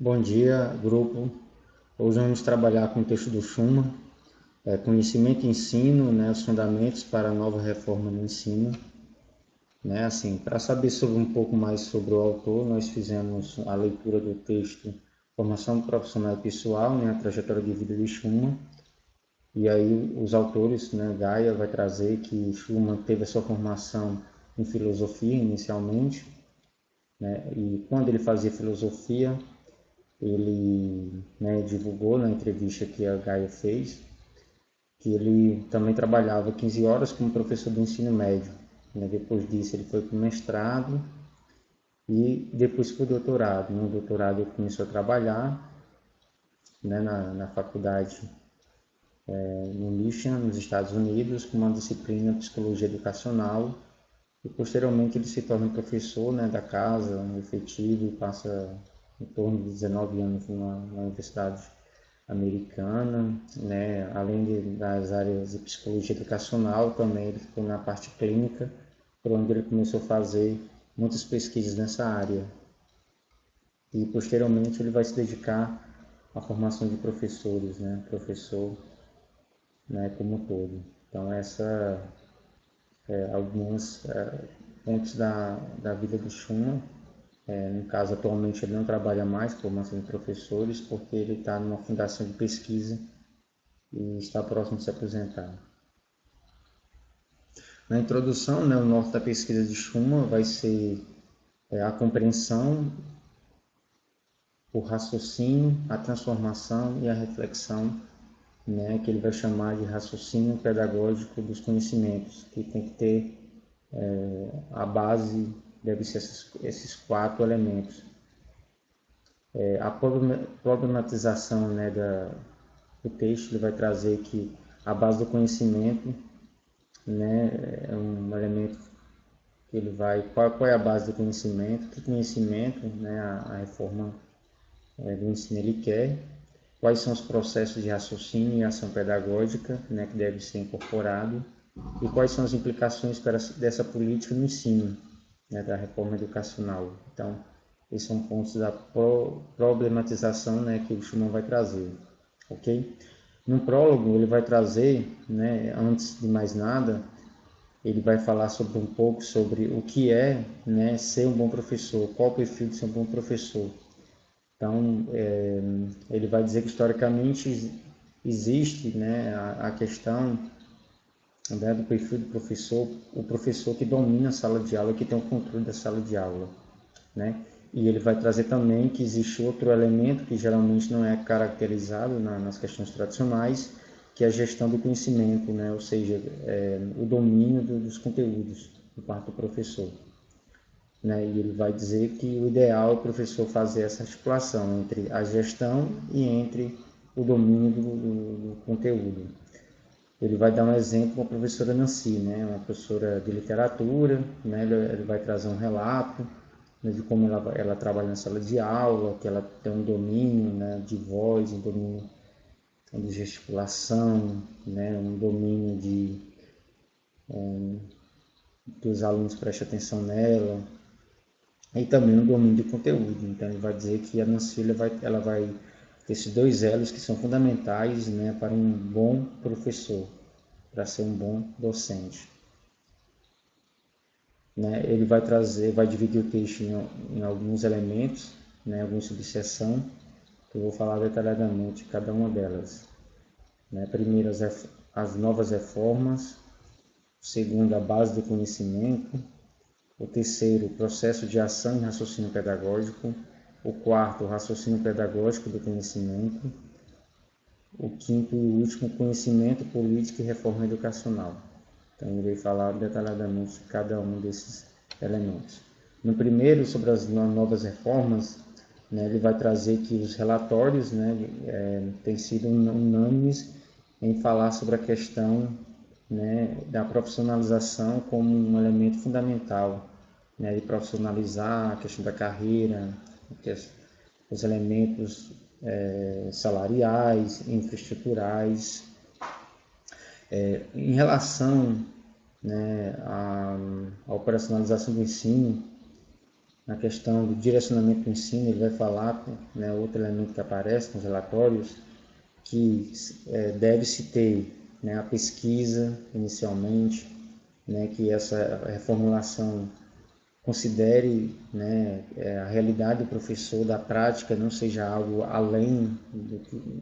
Bom dia, grupo. Hoje vamos trabalhar com o texto do Schumann, conhecimento e ensino, né, os fundamentos para a nova reforma no ensino. Né, assim, para saber sobre um pouco mais sobre o autor, nós fizemos a leitura do texto Formação Profissional e Pessoal, né, a trajetória de vida de Schumann. E aí os autores, né, Gaia vai trazer que Schumann teve a sua formação em filosofia inicialmente, né, e quando ele fazia filosofia, ele, né, divulgou na entrevista que a Gaia fez que ele também trabalhava 15 horas como professor do ensino médio. Né? Depois disso ele foi para o mestrado e depois para o doutorado. No doutorado ele começou a trabalhar, né, na faculdade no Michigan, nos Estados Unidos, com uma disciplina de psicologia educacional. E posteriormente ele se torna professor, né, da casa, um efetivo, e passa em torno de 19 anos na universidade americana, né? Das áreas de psicologia educacional, também ele ficou na parte clínica, por onde ele começou a fazer muitas pesquisas nessa área. E posteriormente ele vai se dedicar à formação de professores, né? Professor, né, como um todo. Então essa alguns pontos da vida do Schumann. No caso, atualmente ele não trabalha mais como formação de professores, porque ele está numa fundação de pesquisa e está próximo de se aposentar. Na introdução, né, o norte da pesquisa de Schumann vai ser a compreensão, o raciocínio, a transformação e a reflexão, né, que ele vai chamar de raciocínio pedagógico dos conhecimentos, que tem que ter a base, deve ser esses quatro elementos. A problematização, né, do texto, ele vai trazer que a base do conhecimento, né, é um elemento que ele vai, qual é a base do conhecimento, que conhecimento, né, a reforma do ensino ele quer, quais são os processos de raciocínio e ação pedagógica, né, que deve ser incorporado, e quais são as implicações dessa política no ensino, né, da reforma educacional. Então, esses são pontos da problematização, né, que o Schumann vai trazer, ok? No prólogo, ele vai trazer, né, antes de mais nada, ele vai falar sobre um pouco sobre o que é, né, ser um bom professor, qual o perfil de ser um bom professor. Então, ele vai dizer que historicamente existe, né, a questão, né, do perfil do professor, o professor que domina a sala de aula, que tem o controle da sala de aula, né? E ele vai trazer também que existe outro elemento que geralmente não é caracterizado nas questões tradicionais, que é a gestão do conhecimento, né? Ou seja, o domínio dos conteúdos por parte do professor. Né? E ele vai dizer que o ideal é o professor fazer essa articulação entre a gestão e entre o domínio do conteúdo. Ele vai dar um exemplo com a professora Nancy, né? Uma professora de literatura, né? Ele vai trazer um relato, né, de como ela trabalha na sala de aula, que ela tem um domínio, né, de voz, um domínio de gesticulação, né, um domínio que os alunos prestem atenção nela, e também um domínio de conteúdo. Então ele vai dizer que a Nancy ela vai ter esses dois elos que são fundamentais, né, para um bom professor, para ser um bom docente. Né? Ele vai trazer, vai dividir o texto em alguns elementos, né, alguns subseção, que eu vou falar detalhadamente de cada uma delas. Né? Primeiro, as novas reformas. Segundo, a base do conhecimento. O terceiro, o processo de ação e raciocínio pedagógico. O quarto, o raciocínio pedagógico do conhecimento. O quinto e último, conhecimento, política e reforma educacional. Então, eu irei falar detalhadamente de cada um desses elementos. No primeiro, sobre as novas reformas, né, ele vai trazer que os relatórios, né, têm sido unânimes em falar sobre a questão, né, da profissionalização como um elemento fundamental, né, de profissionalizar a questão da carreira, os elementos salariais, infraestruturais. Em relação, né, à operacionalização do ensino, Na questão do direcionamento do ensino, ele vai falar, né, outro elemento que aparece nos relatórios, que deve-se ter, né, a pesquisa inicialmente, né, que essa reformulação considere, né, a realidade do professor, da prática, não seja algo além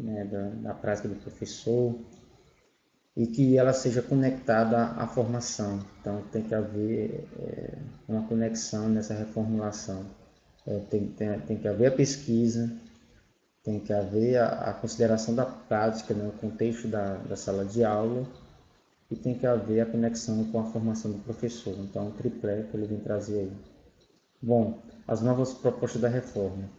né, da prática do professor, e que ela seja conectada à formação. Então, tem que haver uma conexão nessa reformulação. Tem que haver a pesquisa, tem que haver a consideração da prática, né, o contexto da sala de aula, e tem que haver a conexão com a formação do professor. Então, o triplé que ele vem trazer aí. Bom, as novas propostas da reforma.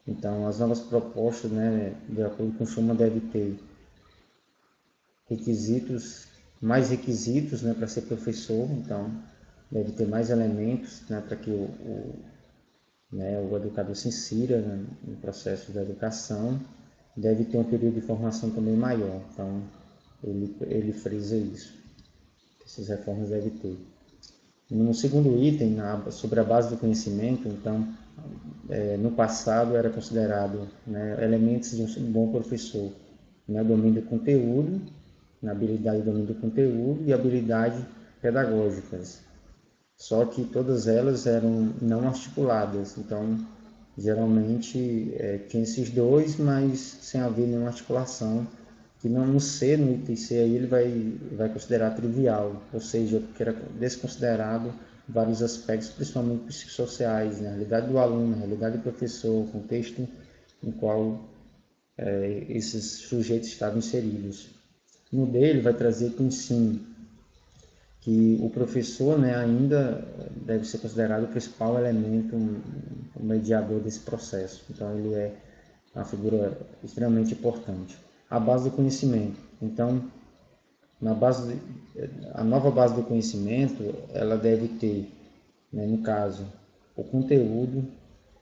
Então, as novas propostas, né, de acordo com o Schuman, deve ter mais requisitos, né, para ser professor. Então, deve ter mais elementos, né, para que o educador se insira, né, no processo da educação. Deve ter um período de formação também maior. Então, ele frisa isso. Essas reformas devem ter. No segundo item, sobre a base do conhecimento, então, no passado era considerado, né, elementos de um bom professor, né, domínio do conteúdo, na habilidade de domínio do conteúdo e habilidade pedagógicas. Só que todas elas eram não articuladas, então geralmente tinha esses dois, mas sem haver nenhuma articulação, que no C, no item C, aí ele vai considerar trivial, ou seja, que era desconsiderado vários aspectos, principalmente psicossociais, né? A realidade do aluno, a realidade do professor, o contexto em qual esses sujeitos estavam inseridos. No D, ele vai trazer que o ensino, que o professor, né, ainda deve ser considerado o principal elemento, o mediador desse processo. Então, ele é uma figura extremamente importante. A base do conhecimento. Então, a nova base do conhecimento, ela deve ter, né, no caso, o conteúdo,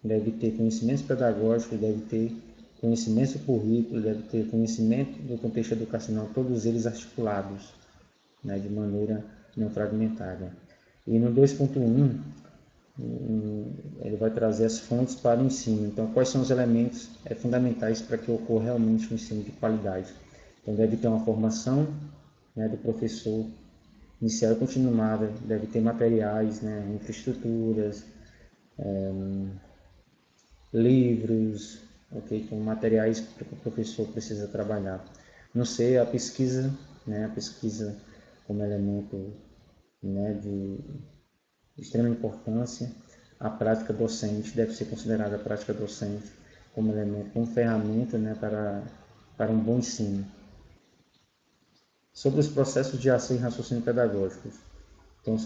deve ter conhecimentos pedagógicos, deve ter conhecimentos do currículo, deve ter conhecimento do contexto educacional, todos eles articulados, né, de maneira não fragmentada. E no 2.1, ele vai trazer as fontes para o ensino. Então, quais são os elementos fundamentais para que ocorra realmente um ensino de qualidade? Então, deve ter uma formação, né, do professor inicial e continuada, deve ter materiais, né, infraestruturas, livros, okay, com materiais que o professor precisa trabalhar. Não sei, a pesquisa, né, a pesquisa como elemento, né, de extrema importância. A prática docente deve ser considerada a prática docente como elemento, como ferramenta, né, para um bom ensino. Sobre os processos de ação e raciocínio pedagógicos. Então,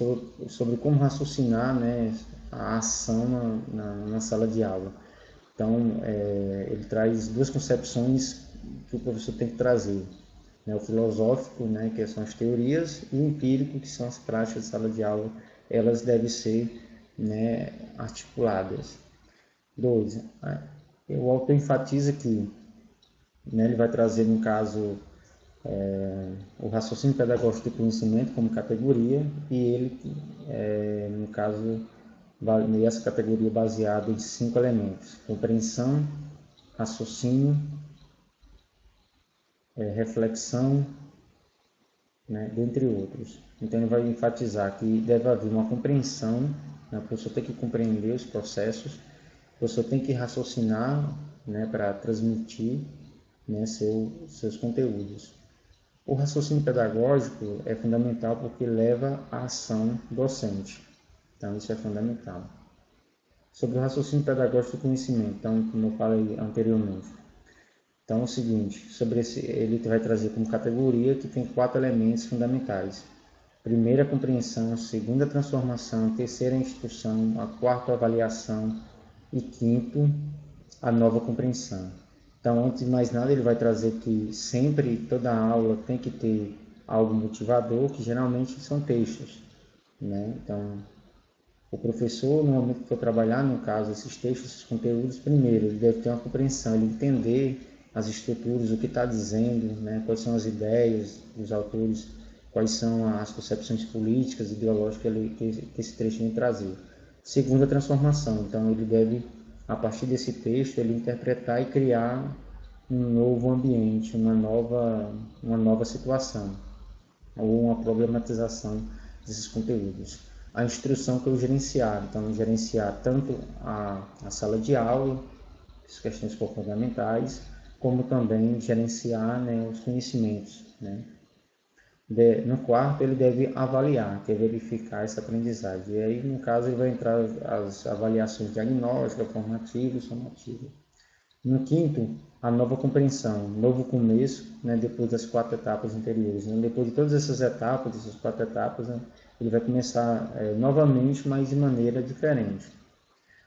sobre como raciocinar, né, a ação na sala de aula. Então, ele traz duas concepções que o professor tem que trazer. Né, o filosófico, né, que são as teorias, e o empírico, que são as práticas de sala de aula. Elas devem ser, né, articuladas. 2. O autor enfatiza que, né, ele vai trazer, no caso, o raciocínio pedagógico do conhecimento como categoria, e ele, no caso, essa categoria baseada em 5 elementos: compreensão, raciocínio, reflexão, né, dentre outros. Então, ele vai enfatizar que deve haver uma compreensão, né, a pessoa tem que compreender os processos, a pessoa tem que raciocinar, né, para transmitir, né, seus conteúdos. O raciocínio pedagógico é fundamental porque leva à ação docente. Então, isso é fundamental. Sobre o raciocínio pedagógico do conhecimento, então, como eu falei anteriormente. Então, é o seguinte, ele vai trazer como categoria que tem 4 elementos fundamentais. Primeira, a compreensão. Segunda, a transformação. Terceira, a instrução. A quarta, a avaliação. E quinto, a nova compreensão. Então, antes de mais nada, ele vai trazer que sempre, toda aula tem que ter algo motivador, que geralmente são textos, né? Então, o professor, no momento que for trabalhar, no caso, esses textos, esses conteúdos, primeiro, ele deve ter uma compreensão, ele entender as estruturas, o que está dizendo, né? Quais são as ideias dos autores, quais são as concepções políticas, ideológicas que esse trecho vem trazer. Segunda transformação, então ele deve, a partir desse texto, ele interpretar e criar um novo ambiente, uma nova situação, ou uma problematização desses conteúdos. A instrução que eu gerenciar, então gerenciar tanto a sala de aula, as questões fundamentais, como também gerenciar, né, os conhecimentos, né. No quarto, ele deve avaliar, que é verificar essa aprendizagem. E aí, no caso, ele vai entrar as avaliações diagnósticas, formativas, somativas. No quinto, a nova compreensão, novo começo, né, depois das 4 etapas anteriores. Né? Depois de todas essas etapas, essas 4 etapas, né, ele vai começar novamente, mas de maneira diferente.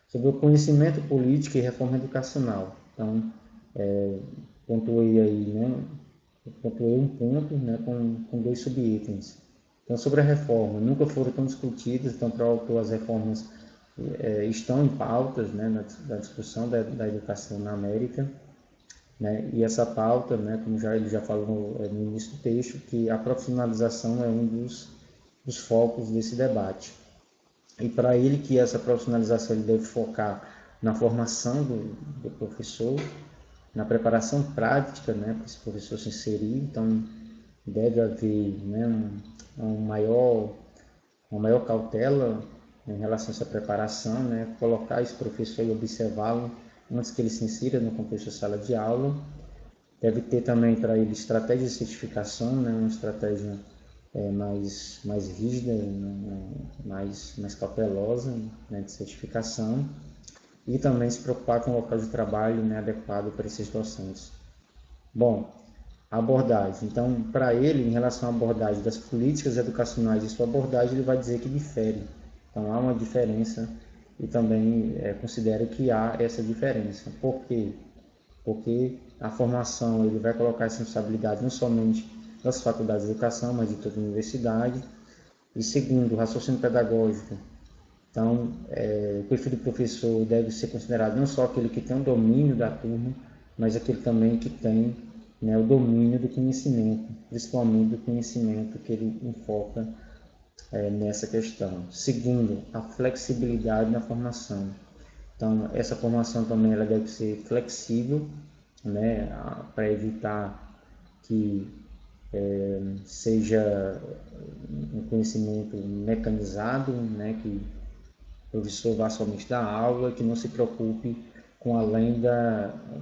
Sobre o conhecimento político e reforma educacional. Então, pontuei aí, né, pontuei um ponto, né, com 2 subitens. Então, sobre a reforma, nunca foram tão discutidas, então, para o autor, as reformas estão em pautas, né, na discussão da educação na América, né, e essa pauta, né, como ele já falou no início do texto, que a profissionalização é um dos focos desse debate. E para ele que essa profissionalização ele deve focar na formação do professor, na preparação prática, né, para esse professor se inserir, então deve haver, né, uma maior cautela em relação a essa preparação, né, colocar esse professor e observá-lo antes que ele se insira no contexto da sala de aula. Deve ter também para ele estratégia de certificação, né, uma estratégia mais rígida, mais cautelosa, né, de certificação, e também se preocupar com o local de trabalho, né, adequado para esses docentes. Bom, a abordagem. Então, para ele, em relação à abordagem das políticas educacionais e sua abordagem, ele vai dizer que difere. Então, há uma diferença e também considero que há essa diferença. Por quê? Porque a formação, ele vai colocar essa responsabilidade não somente das faculdades de educação, mas de toda a universidade. E segundo, o raciocínio pedagógico. Então, o perfil do professor deve ser considerado não só aquele que tem o domínio da turma, mas aquele também que tem, né, o domínio do conhecimento, principalmente do conhecimento que ele enfoca nessa questão. Segundo, a flexibilidade na formação. Então, essa formação também ela deve ser flexível, né, para evitar que seja um conhecimento mecanizado, né, que o professor vá somente dar aula, que não se preocupe com além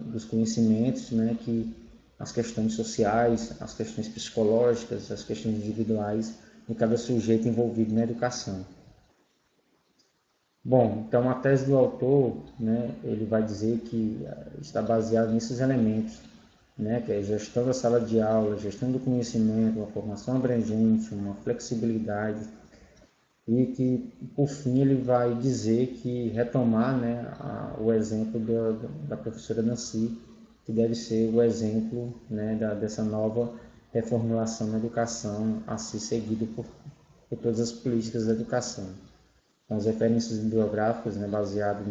dos conhecimentos, né, que as questões sociais, as questões psicológicas, as questões individuais de cada sujeito envolvido na educação. Bom, então a tese do autor, né, ele vai dizer que está baseado nesses elementos, né, que é a gestão da sala de aula, gestão do conhecimento, uma formação abrangente, uma flexibilidade, e que, por fim, ele vai dizer que retomar, né, o exemplo da professora Nancy, que deve ser o exemplo, né, dessa nova reformulação na educação a ser seguido por todas as políticas da educação. Então, as referências bibliográficas, né, baseadas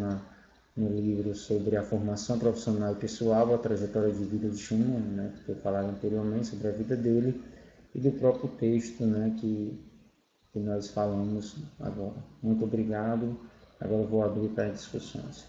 no livro sobre a formação profissional e pessoal, a trajetória de vida de Schumann, né, que eu falava anteriormente sobre a vida dele, e do próprio texto, né, que nós falamos agora. Muito obrigado. Agora eu vou abrir para discussões.